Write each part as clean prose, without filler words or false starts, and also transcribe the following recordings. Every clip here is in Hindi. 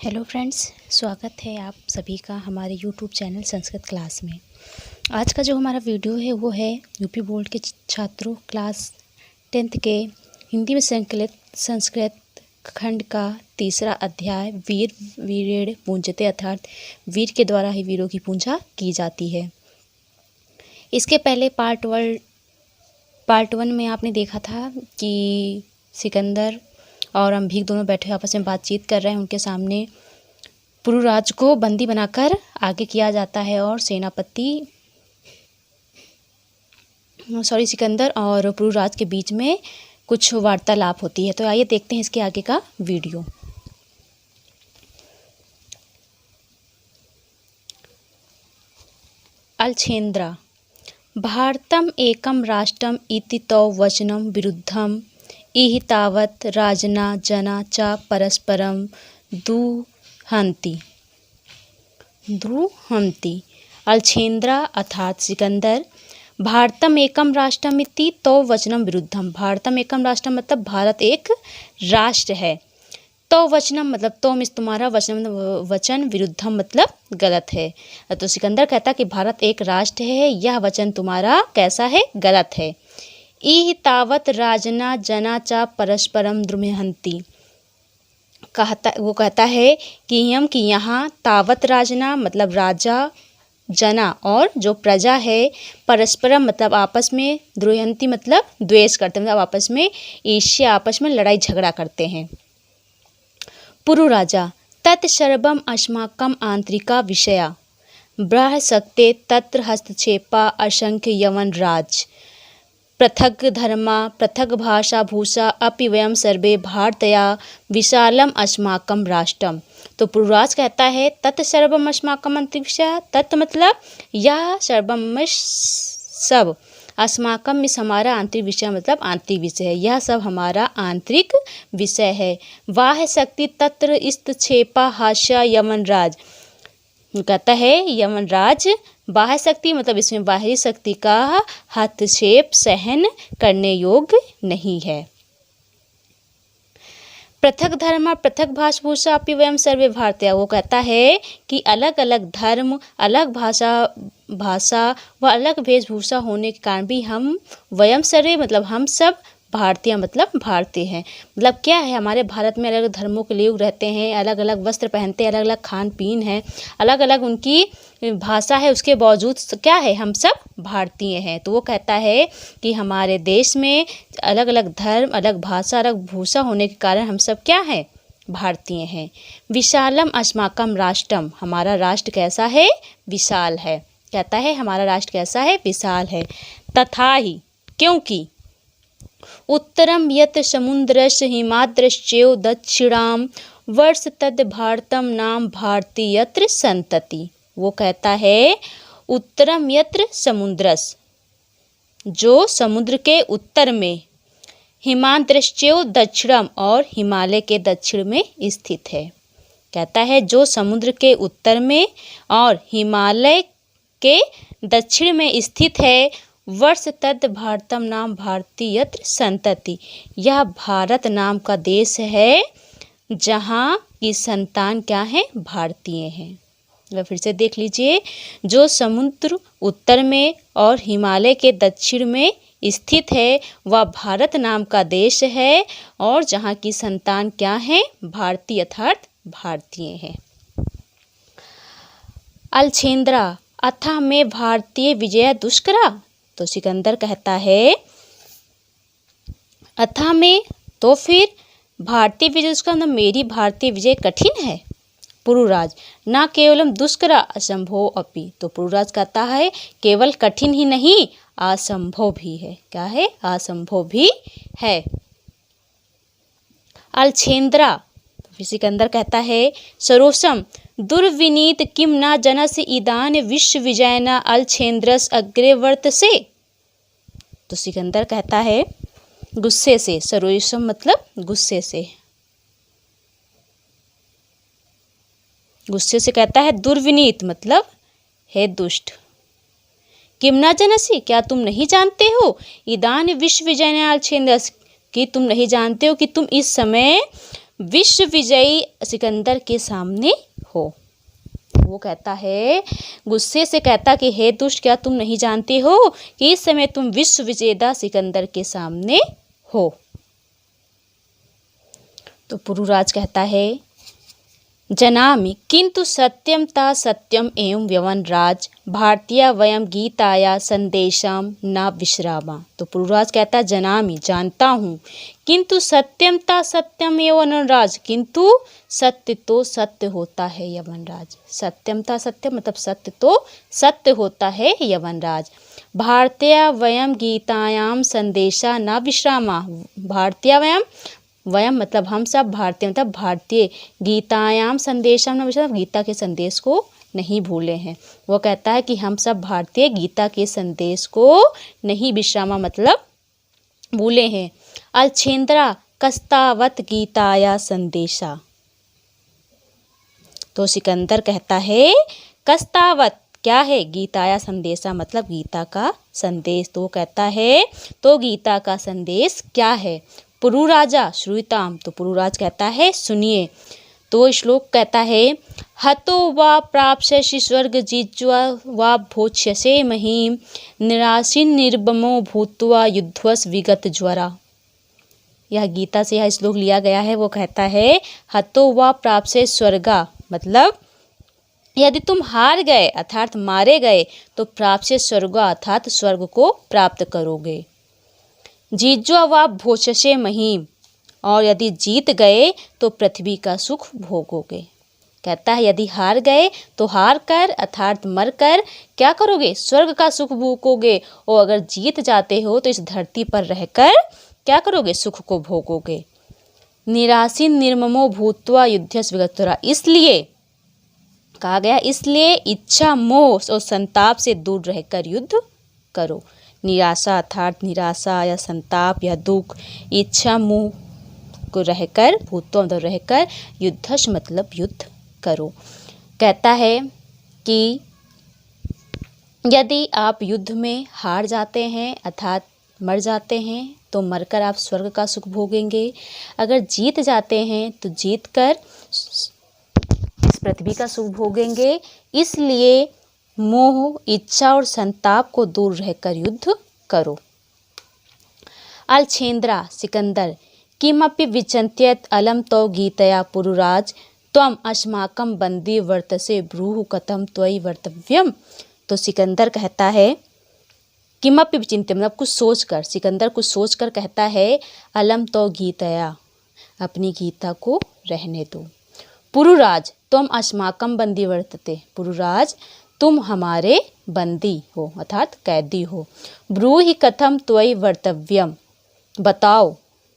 हेलो फ्रेंड्स, स्वागत है आप सभी का हमारे यूट्यूब चैनल संस्कृत क्लास में। आज का जो हमारा वीडियो है वो है यूपी बोर्ड के छात्रों क्लास 10th के हिंदी में संस्कृत खंड का तीसरा अध्याय वीर वीरेण पूंजते, अर्थात वीर के द्वारा ही वीरों की पूजा की जाती है। इसके पहले पार्ट वन में आपने देखा था कि सिकंदर और अम्भीक दोनों बैठे आपस में बातचीत कर रहे हैं। उनके सामने पुरुराज को बंदी बनाकर आगे किया जाता है और सिकंदर और पुरुराज के बीच में कुछ वार्तालाप होती है। तो आइए देखते हैं इसके आगे का वीडियो। अलछेंद्रा भारतम एकम राष्ट्रम इति तौ वचनम विरुद्धम इहि तावत् राजना जना च परस्परम द्रुहन्ति। अलछेंद्रा अर्थात सिकंदर भारतम एकम राष्ट्रम इति तौ वचनम विरुद्धम। भारतम एकम राष्ट्रम मतलब भारत एक राष्ट्र है। तो वचनम मतलब तो मिस तुम्हारा, वचन विरुद्धम मतलब गलत है। तो सिकंदर कहता कि भारत एक राष्ट्र है, यह वचन तुम्हारा कैसा है, गलत है। इह तावत राजना जना च परस्परम द्रुमहन्ति। वो कहता है कि यहाँ तावत राजना मतलब राजा, जना और जो प्रजा है, परस्परम मतलब आपस में, द्रुहन्ति मतलब द्वेष करते, मतलब आपस में ईर्ष्या, आपस में लड़ाई झगड़ा करते हैं। पुरुराजा तत्सर्वम अस्माकम आंतरिका विषया बृहस्पते तत्र हस्तक्षेपा असंख्य यवन राज पृथक धर्मा पृथक भाषा भूषा अपि वयम सर्वे भारतया विशालम अस्माकम राष्ट्रम। तो पुरुराज कहता है तत्सर्वम अस्माकम आंतरिक विषय। तत् मतलब यह, सर्वम सब, अस्माकम में हमारा, आंतरिक विषय मतलब आंतरिक विषय है, यह सब हमारा आंतरिक विषय है। वाह शक्ति तत्र हस्तक्षेपा हास्या यमनराज। कहता है यमनराज बाह्य शक्ति मतलब इसमें बाहरी शक्ति का हस्तक्षेप सहन करने योग्य नहीं है। पृथक धर्म पृथक भाषा अपि वयम सर्वे भारतीय। वो कहता है कि अलग अलग धर्म, अलग भाषा व अलग वेशभूषा होने के कारण भी हम, वयम सर्वे मतलब हम सब, भारतीय मतलब भारतीय हैं। मतलब क्या है, हमारे भारत में अलग अलग धर्मों के लोग रहते हैं, अलग अलग वस्त्र पहनते हैं, अलग अलग खान पीन है, अलग अलग उनकी भाषा है, उसके बावजूद क्या है, हम सब भारतीय हैं। तो वो कहता है कि हमारे देश में अलग अलग धर्म, अलग भाषा, अलग भूषा होने के कारण हम सब क्या है, भारतीय हैं। विशालम अस्माकम राष्ट्रम, हमारा राष्ट्र कैसा है, विशाल है। कहता है हमारा राष्ट्र कैसा है, विशाल है। तथा ही क्योंकि उत्तरम यत समुद्रस्य हिमाद्रश्चैव दक्षिणाम वर्ष तद भारतम नाम भारतीयत्र संतति। वो कहता है उत्तरम यत्र समुद्रस, जो समुद्र के उत्तर में, हिमाद्रश्चैव दक्षिणम और हिमालय के दक्षिण में स्थित है। कहता है जो समुद्र के उत्तर में और हिमालय के दक्षिण में स्थित है, वर्ष तद भारतम नाम भारतीयत्र संतति, यह भारत नाम का देश है जहाँ की संतान क्या है, भारतीय हैं। फिर से देख लीजिए, जो समुद्र उत्तर में और हिमालय के दक्षिण में स्थित है वह भारत नाम का देश है और जहाँ की संतान क्या है, भारतीय अर्थात भारतीय है। अलछेंद्रा अथा में भारतीय विजय दुष्करा। तो सिकंदर कहता है अथा में, तो फिर भारतीय विजय दुष्कर, मेरी भारतीय विजय कठिन है। पुरुराज ना केवलम दुष्करा असंभव अपि। तो पुरुराज कहता है केवल कठिन ही नहीं, असंभव भी है। क्या है, असंभव भी है। अलछेंद्रा, फिर सिकंदर कहता है सरोसम दुर्विनीत किम न जनस इदान विश्व विजयना अलछेंद्रस अग्रे वर्तसे। तो सिकंदर कहता है गुस्से से, सरोसम मतलब गुस्से से, गुस्से से कहता है दुर्विनीत मतलब है दुष्ट। किम न जनसी, क्या तुम नहीं जानते हो, इदान विश्व विजयना अलछेंद्रस, कि तुम नहीं जानते हो कि तुम इस समय विश्व विजयी सिकंदर के सामने हो। वो कहता है, गुस्से से कहता कि हे दुष्ट, क्या तुम नहीं जानते हो कि इस समय तुम विश्व विजेता सिकंदर के सामने हो। तो पुरुराज कहता है, जनामि किंतु सत्यम ता सत्यम एवं व्यवनराज भारतीय वयम गीताया संदेशम न विश्रामा। तो पुरुराज कहता है, जनामि जानता हूँ, किंतु सत्यम ता सत्यम एवं वनराज, किंतु सत्य तो सत्य होता है यवनराज। सत्यम ता सत्यम मतलब सत्य तो सत्य होता है यवनराज। भारतीय वयम गीतायाम संदेशा न विश्रामा। भारतीय वयम मतलब हम सब, भारतीय मतलब भारतीय, गीतायाम संदेशम न विश्रामा, गीता के संदेश को नहीं भूले हैं। वो कहता है कि हम सब भारतीय गीता के संदेश को नहीं विश्रामा मतलब भूले हैं। अलछेंद्रा कस्तावत गीताया संदेशा। तो सिकंदर कहता है, कस्तावत क्या है, गीताया संदेशा मतलब गीता का संदेश। तो कहता है, तो गीता का संदेश क्या है। पुरुराजा श्रूयताम। तो पुरुराज कहता है, सुनिए। तो श्लोक कहता है, हतो वा प्राप्स्यसि स्वर्ग जिज्वा वा भोक्ष्यसे महीम निराशीन निर्बमो भूत्वा युद्धवस विगत ज्वरा। यह गीता से यह श्लोक लिया गया है। वो कहता है, हतो वा प्राप्स्ये स्वर्गा मतलब यदि तुम हार गए अर्थात मारे गए तो प्राप्स्ये स्वर्गा अर्थात स्वर्ग को प्राप्त करोगे। जिज्वा वा भोक्ष्यसे महीम, और यदि जीत गए तो पृथ्वी का सुख भोगोगे। कहता है, यदि हार गए तो हार कर अर्थात मर कर क्या करोगे, स्वर्ग का सुख भोगोगे, और अगर जीत जाते हो तो इस धरती पर रहकर क्या करोगे, सुख को भोगोगे। निराशीन निर्ममो भूत्वा युद्धस्य विगतज्वरा, इसलिए कहा गया, इसलिए इच्छा मोह और संताप से दूर रहकर युद्ध करो। निराशा अर्थात निराशा या संताप या दुख, इच्छा मोह को रहकर, भूत्वा मतलब रहकर, युद्धश मतलब युद्ध करो। कहता है कि यदि आप युद्ध में हार जाते हैं अर्थात मर जाते हैं तो मरकर आप स्वर्ग का सुख भोगेंगे। अगर जीत जाते हैं तो जीत कर इस पृथ्वी का सुख भोगेंगे। इसलिए मोह, इच्छा और संताप को दूर रहकर युद्ध करो। अलछेंद्रा सिकंदर किमपि विचिन्त्यत अलम तो गीतया पुरुराज त्वम अस्माकं बंदी वर्तसे ब्रूहि कथम त्वयि वर्तव्यम। तो सिकंदर कहता है, किमपि विचिन्त्य मतलब कुछ सोचकर, सिकंदर कुछ सोचकर कहता है, अलम तो गीतया अपनी गीता को रहने दो। पुरुराज तुम अस्माकं बंदी वर्तते, पुरुराज तुम हमारे बंदी हो अर्थात कैदी हो। ब्रूहि कथम त्वयि वर्तव्यम, बताओ,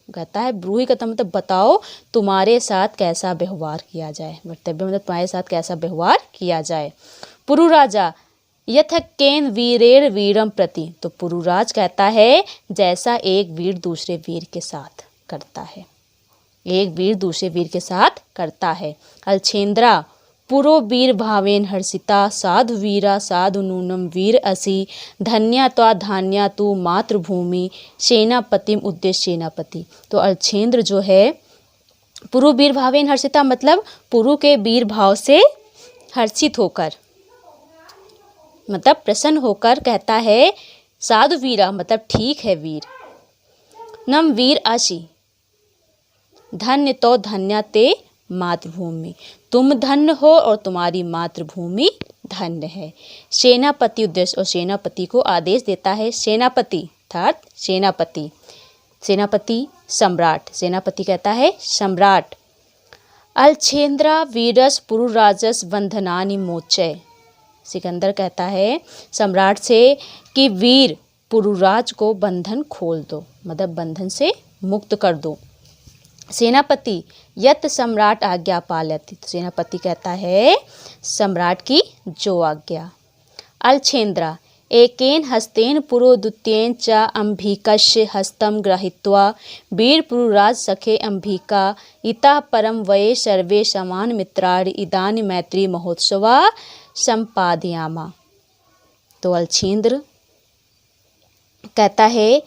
कहता है ब्रूहि कथम मतलब बताओ तुम्हारे साथ कैसा व्यवहार किया जाए। वर्तव्य मतलब तुम्हारे साथ कैसा व्यवहार किया जाए। पुरुराजा यथकेन वीरेर वीरम प्रति, तो पुरुराज कहता है जैसा एक वीर दूसरे वीर के साथ करता है, एक वीर दूसरे वीर के साथ करता है। अलछेंद्रा पुरो वीर भावेन हर्षिता साधु वीरा साधु नूनम वीर असि धन्या त्वा धान्या तू मातृभूमि सेनापतिम उद्देश्य सेनापति। तो अलछेंद्र जो है पुरु वीर भावेन हर्षिता मतलब पुरु के वीर भाव से हर्षित होकर मतलब प्रसन्न होकर कहता है, साधु वीरा मतलब ठीक है वीर, नम वीर असि धन्य तो धन्या ते मातृभूमि, तुम धन्य हो और तुम्हारी मातृभूमि धन्य है। सेनापति उद्देश्य और सेनापति को आदेश देता है। सेनापति अर्थात सेनापति, सेनापति सम्राट, सेनापति कहता है सम्राट। अलछेंद्रा वीरस पुरुराजस बंधनानि मोचय, सिकंदर कहता है सम्राट से कि वीर पुरुराज को बंधन खोल दो मतलब बंधन से मुक्त कर दो। सेनापति यत सम्राट आज्ञा पालयति, सेनापति कहता है सम्राट की जो आज्ञा। अलछेंद्रा एकेन हस्तेन पुरोदुत्येन च अंभिकस्य हस्तं गृहीत्वा वीर पुरुराज सखे अंभिका इतः परम वये सर्वे समान मित्राणि इदानीं मैत्री महोत्सवा संपादयामा। तो अलछेंद्र कहता है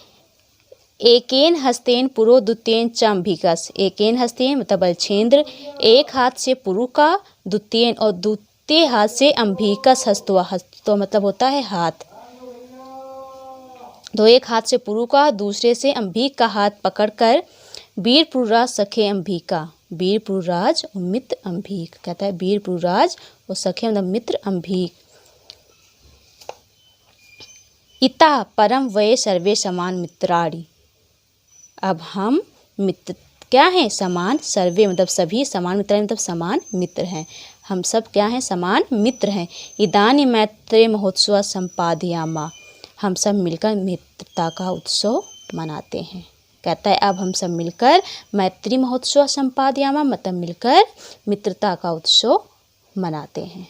एकेन हस्तेन पुरो द्वितीयेन च अंभिकस। एकेन हस्तेन मतलब बलछेंद्र, एक हाथ से पुरु का, द्वितीयेन और द्वितीय हाथ से अंभिकस हस्तवा। हस्तवा मतलब होता है हाथ। तो एक हाथ से पुरु का, दूसरे से अंभिक का हाथ पकड़कर वीर पुरुराज सखे अंभिका। वीर पुरुराज और मित्र अंभिक, कहता है वीर पुरुराज और सखे मतलब मित्र अंभिक। इतः परम वये सर्वे समान मित्राणि। अब हम मित्र क्या हैं? समान। सर्वे मतलब सभी, समान मित्राणि मतलब समान मित्र हैं। हम सब क्या हैं? समान मित्र हैं। इदानीं मैत्रेय महोत्सव संपादयामा। हम सब मिलकर मित्रता का उत्सव मनाते हैं। कहता है अब हम सब मिलकर मैत्री महोत्सव संपादयामा मतलब मिलकर मित्रता का उत्सव मनाते हैं।